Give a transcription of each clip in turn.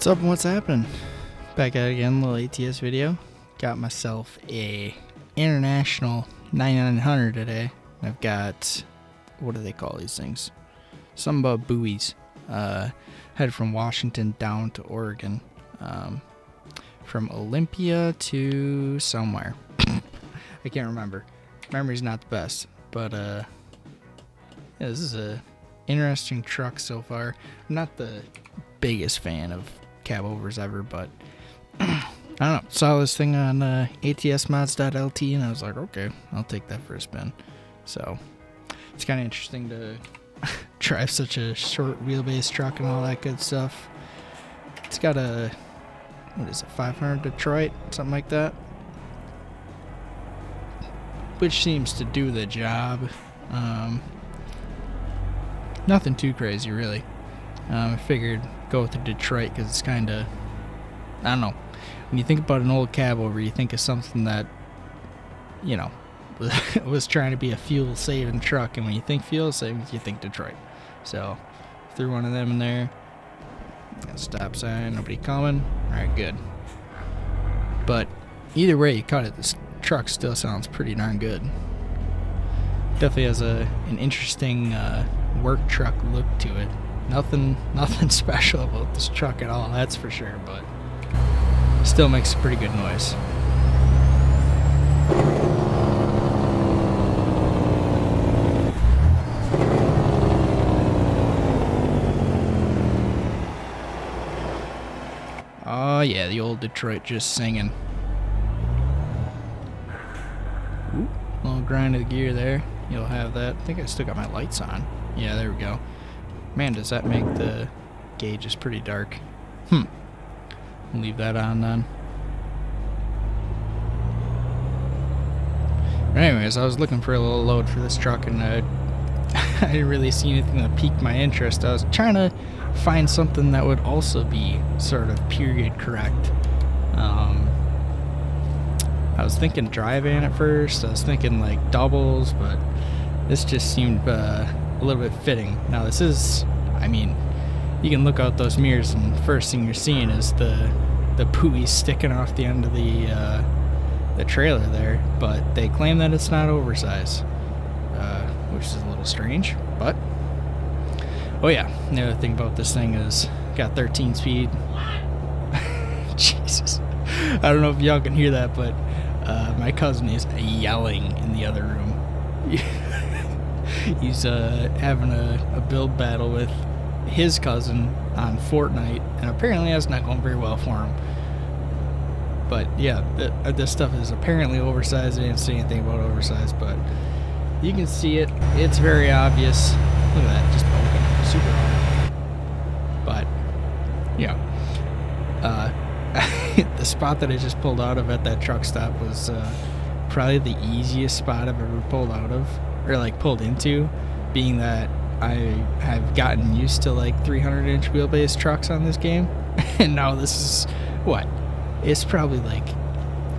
What's up and what's happening? Back at it again, little ATS video. Got myself a International 9900 today. I've got, what do they call these things? Something about buoys. Headed from Washington down to Oregon. From Olympia to somewhere. I can't remember. Memory's not the best. But yeah, this is a interesting truck so far. I'm not the biggest fan of Cabovers ever, but I don't know, saw this thing on atsmods.lt and I was like, okay, I'll take that for a spin. So it's kind of interesting to drive such a short wheelbase truck and all that good stuff. It's got a, what is it, 500 Detroit, something like that, which seems to do the job. Nothing too crazy really. I figured go with the Detroit because it's kind of, I don't know, when you think about an old Cabover, you think of something that, you know, was trying to be a fuel saving truck, and when you think fuel saving, you think Detroit. So threw one of them in there. Got a stop sign, nobody coming. Alright, good. But either way you cut it, this truck still sounds pretty darn good. Definitely has an interesting work truck look to it. Nothing special about this truck at all, that's for sure, but still makes a pretty good noise. Oh yeah, the old Detroit just singing. Ooh, little grind of the gear there. You'll have that. I think I still got my lights on. Yeah, there we go. Man, does that make the gauges pretty dark. Leave that on then. Anyways, I was looking for a little load for this truck and I didn't really see anything that piqued my interest. I was trying to find something that would also be sort of period correct. I was thinking dry van at first. I was thinking like doubles, but this just seemed a little bit fitting. Now this is, I mean, you can look out those mirrors and the first thing you're seeing is the buoy sticking off the end of the trailer there, but they claim that it's not oversized, which is a little strange. But oh yeah, the other thing about this thing is got 13 speed. Jesus, I don't know if y'all can hear that, but my cousin is yelling in the other room. He's having a build battle with his cousin on Fortnite, and apparently that's not going very well for him. But yeah, this stuff is apparently oversized. I didn't say anything about oversized, but you can see it. It's very obvious. Look at that, just open, super hard. But yeah, the spot that I just pulled out of at that truck stop was probably the easiest spot I've ever pulled out of, or like pulled into, being that I have gotten used to like 300-inch wheelbase trucks on this game, and now this is what? It's probably like,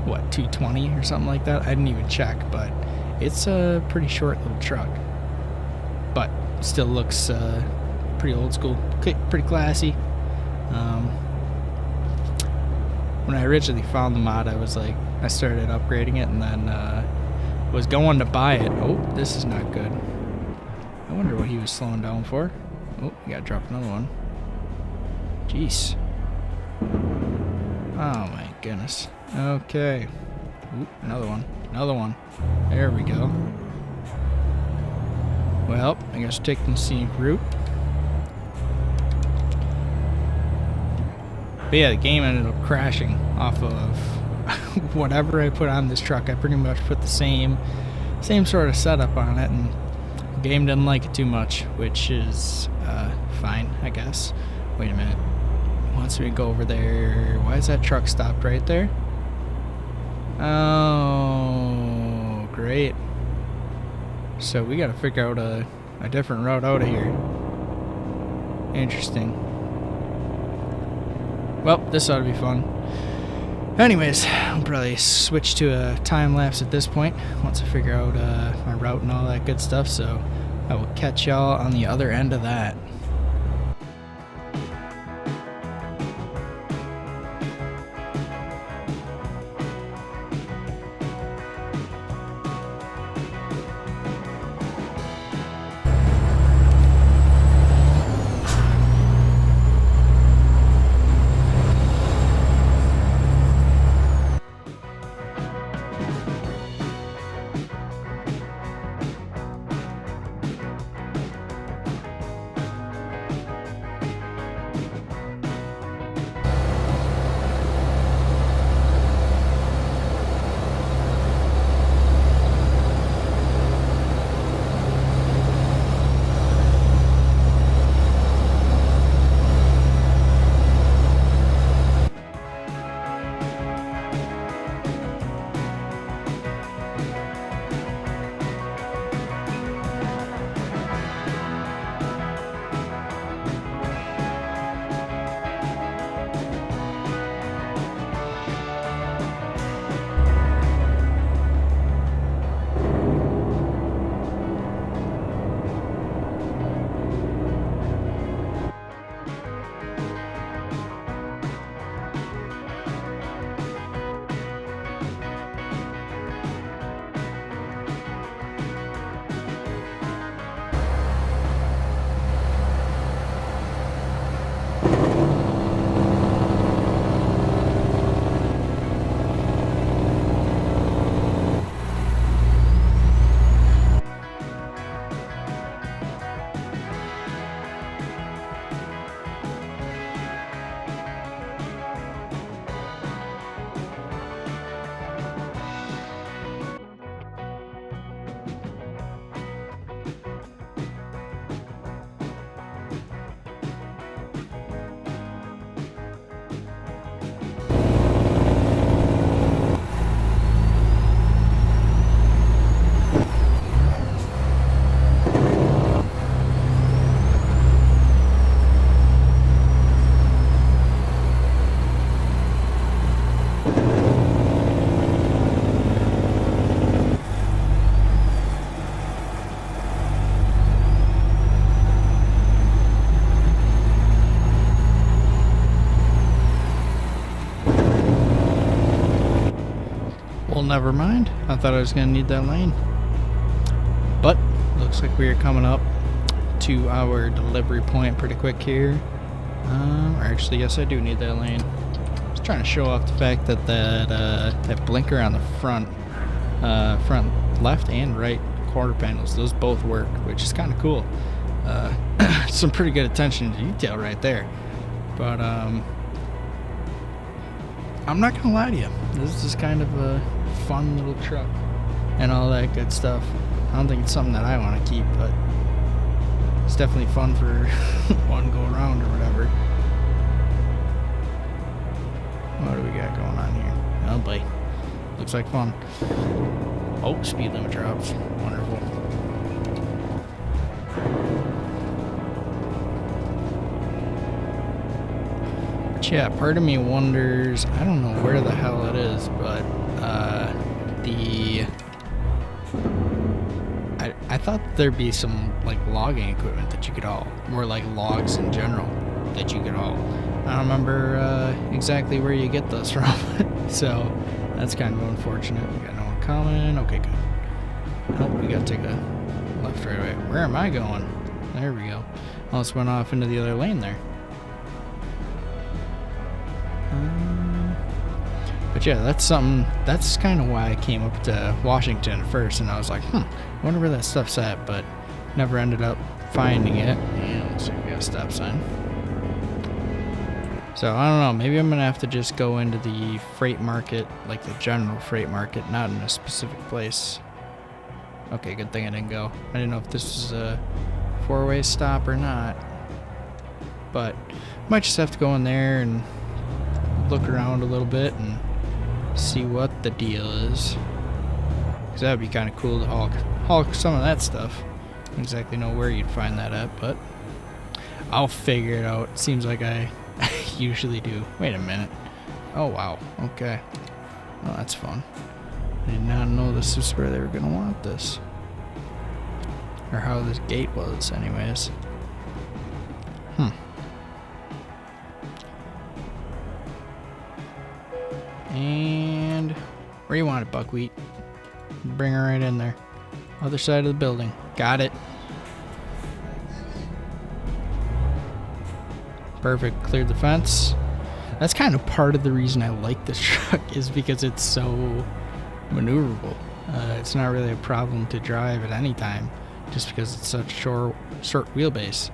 what, 220 or something like that? I didn't even check, but it's a pretty short little truck. But still looks pretty old school, pretty classy. When I originally found the mod, I started upgrading it, and then was going to buy it. Oh, this is not good. I wonder what he was slowing down for. Oh, we gotta drop another one. Jeez. Oh my goodness. Okay. Ooh, another one. Another one. There we go. Well, I guess taking the scenic route. But yeah, the game ended up crashing off of whatever I put on this truck. I pretty much put the same same sort of setup on it, and the game didn't like it too much, which is fine, I guess. Wait a minute. Once we go over there, why is that truck stopped right there? Oh, great. So we gotta figure out a different route out of here. Interesting. Well, this ought to be fun. Anyways, I'll probably switch to a time lapse at this point once I figure out my route and all that good stuff. So I will catch y'all on the other end of that. Well, never mind. I thought I was going to need that lane. But, looks like we are coming up to our delivery point pretty quick here. Or actually, yes, I do need that lane. I was trying to show off the fact that that blinker on the front left and right quarter panels, those both work, which is kind of cool. Some pretty good attention to detail right there. But, I'm not gonna lie to you, this is kind of a fun little truck and all that good stuff. I don't think it's something that I want to keep, but it's definitely fun for one go around or whatever. What do we got going on here? Oh boy, looks like fun. Oh, speed limit drops, wonderful. Yeah, part of me wonders, I don't know where the hell it is, but I thought there'd be some like logging equipment that you could haul, or like logs in general that you could haul. I don't remember exactly where you get those from, so that's kind of unfortunate. We got no one coming. Okay, good. Oh, we gotta take a left right away. Where am I going? There we go. Almost went off into the other lane there. But yeah, that's something, that's kind of why I came up to Washington at first, and I was like, I wonder where that stuff's at, but never ended up finding it. And so we got a stop sign. So I don't know, maybe I'm gonna have to just go into the freight market, like the general freight market, not in a specific place. Okay, good thing I didn't go. I didn't know if this was a four-way stop or not. But might just have to go in there and look around a little bit and see what the deal is. Because that would be kind of cool to haul some of that stuff. I don't exactly know where you'd find that at, but I'll figure it out. Seems like I usually do. Wait a minute. Oh, wow. Okay. Well, that's fun. I did not know this was where they were going to want this. Or how this gate was, anyways. And where you want it, buckwheat? Bring her right in there. Other side of the building. Got it. Perfect. Cleared the fence. That's kind of part of the reason I like this truck, is because it's so maneuverable. It's not really a problem to drive at any time, just because it's such short wheelbase.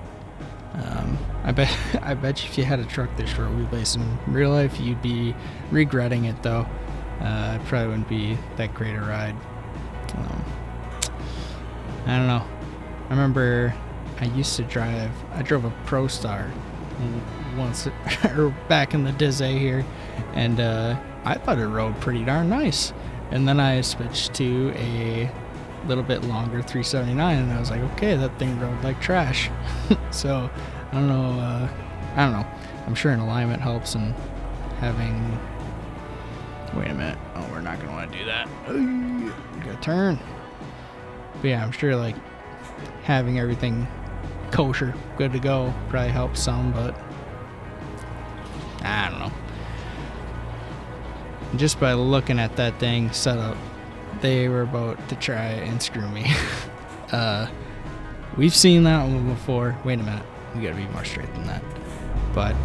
I bet you if you had a truck this short wheelbase in real life, you'd be regretting it, though. It probably wouldn't be that great a ride. I don't know. I remember I drove a Pro Star once, or back in the Dizzy here, and I thought it rode pretty darn nice. And then I switched to a little bit longer 379, and I was like, okay, that thing rode like trash. So I don't know. I'm sure an alignment helps, and having. Wait a minute. Oh, we're not gonna want to do that. Gotta turn. But yeah, I'm sure like having everything kosher, good to go, probably helps some, but I don't know. Just by looking at that thing set up, they were about to try and screw me. We've seen that one before. Wait a minute. We gotta be more straight than that. But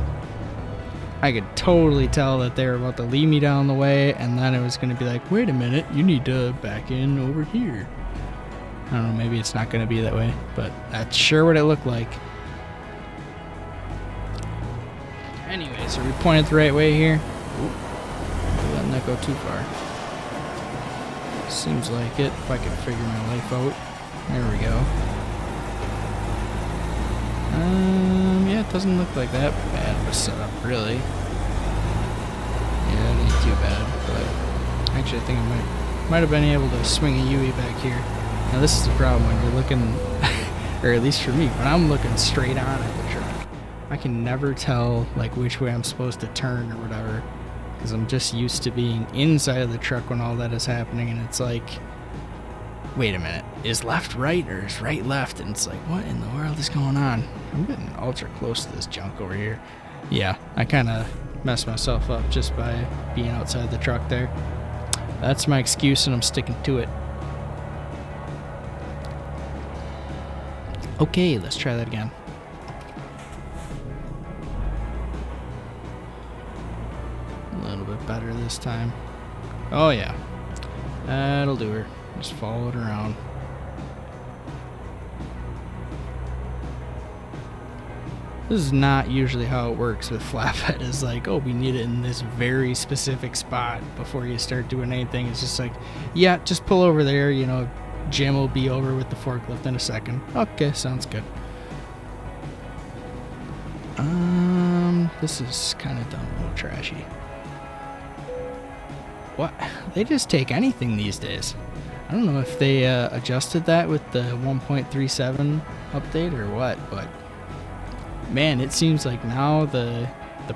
I could totally tell that they were about to lead me down the way, and then it was gonna be like, wait a minute, you need to back in over here. I don't know, maybe it's not gonna be that way, but that's sure what it looked like. Anyways, are we pointed the right way here? Ooh, letting that go too far. Seems like it, if I can figure my life out. There we go. Yeah, it doesn't look like that bad of a setup, really. Yeah, it ain't too bad, but actually I think I might have been able to swing a UE back here. Now this is the problem when you're looking, or at least for me, when I'm looking straight on at the truck, I can never tell like which way I'm supposed to turn or whatever, because I'm just used to being inside of the truck when all that is happening, and it's like, wait a minute, is left right or is right left? And it's like, what in the world is going on? I'm getting ultra close to this junk over here. Yeah, I kind of messed myself up just by being outside the truck there. That's my excuse, and I'm sticking to it. Okay, let's try that again. A little bit better this time. Oh yeah, that'll do her. Just follow it around. This is not usually how it works with flatbed. It's like, oh, we need it in this very specific spot before you start doing anything. It's just like, yeah, just pull over there, you know, Jim will be over with the forklift in a second. Okay, sounds good. This is kind of dumb, a little trashy. What? They just take anything these days. I don't know if they adjusted that with the 1.37 update or what, but man, it seems like now the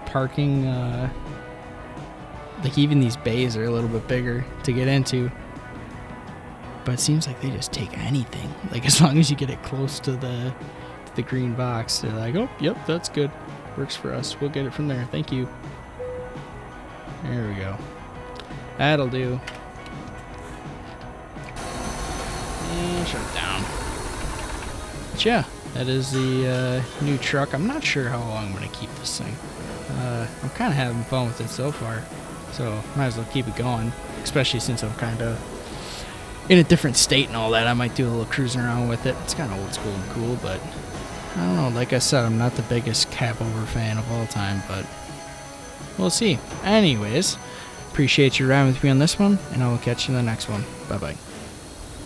parking, like even these bays are a little bit bigger to get into, but it seems like they just take anything. Like as long as you get it close to the green box, they're like, oh, yep, that's good. Works for us. We'll get it from there. Thank you. There we go. That'll do. And shut it down. But yeah, that is the new truck. I'm not sure how long I'm going to keep this thing. I'm kind of having fun with it so far, so might as well keep it going, especially since I'm kind of in a different state and all that. I might do a little cruising around with it. It's kind of old school and cool, but I don't know. Like I said, I'm not the biggest Cabover fan of all time, but we'll see. Anyways, appreciate you riding with me on this one, and I will catch you in the next one. Bye-bye.